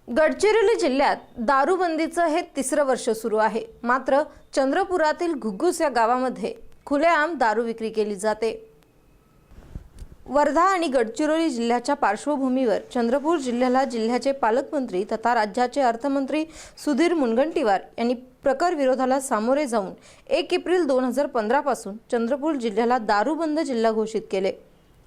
गडचिरोली जिल्ह्यात दारूबंदीचं हे तिसरं वर्ष सुरू आहे। मात्र चंद्रपुरातील घुग्गुस या गावामध्ये खुलेआम दारू विक्री केली जाते। वर्धा आणि गडचिरोली जिल्ह्याच्या पार्श्वभूमीवर चंद्रपूर जिल्ह्याला जिल्ह्याचे पालकमंत्री तथा राज्याचे अर्थमंत्री सुधीर मुनगंटीवार यांनी प्रकर विरोधाला सामोरे जाऊन 1 एप्रिल 2015 पासून चंद्रपूर जिल्ह्याला दारूबंद जिल्हा घोषित केले।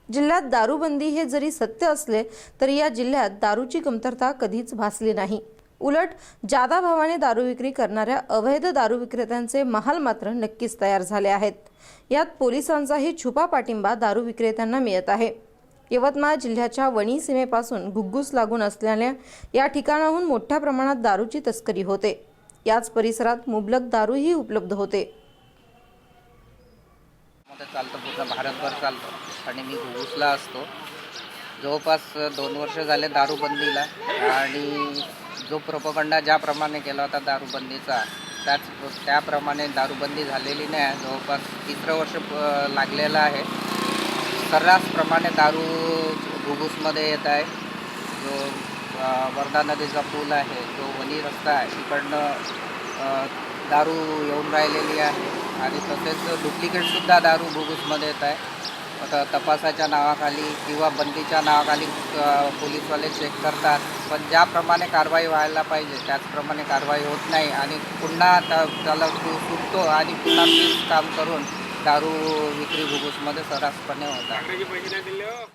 जिल्ह्यात दारूबंदी हे जरी सत्य असले तरी या जिल्ह्यात दारूची कमतरता कधीच भासली नाही। उलट जादा भावाने दारू विक्री करणाऱ्या अवैध दारू विक्रेत्यांचे महाल मात्र नक्कीच तयार झाले आहेत। यात पोलिसांचाही छुपा पाठिंबा दारू विक्रेत्यांना मिळत आहे। यवतमाळ जिल्ह्याच्या वणी सीमेपासून घुग्गुस लागून असल्याने या ठिकाणाहून मोठ्या प्रमाणात दारूची तस्करी होते। याच परिसरात मुबलक दारूही उपलब्ध होते। चालतं पूर्ण भारतभर चालतं आणि मी घुग्गुसला असतो। जवळपास 2 वर्ष झाले दारूबंदीला आणि जो प्रोपगंडा ज्याप्रमाणे केला होता दारूबंदीचा त्याप्रमाणे दारूबंदी झालेली नाही। जवळपास 3रं वर्ष लागलेलं आहे। सर्रासप्रमाणे दारू घुग्गुसमध्ये येत आहे। जो वर्धा नदीचा पूल आहे, जो वणी रस्ता आहे, तिकडनं दारू येऊन राहिलेली आहे आणि तसेच डुप्लिकेटसुद्धा दारू घुग्गुसमध्ये येत आहे। आता तपासाच्या नावाखाली किंवा बंदीच्या नावाखाली पोलीसवाले चेक करतात, पण ज्याप्रमाणे कारवाई व्हायला पाहिजे त्याचप्रमाणे कारवाई होत नाही आणि पुन्हा त्याला सुटतो आणि पुन्हा तेच काम करून दारू विक्री घुग्गुसमध्ये सर्रासपणे होतात।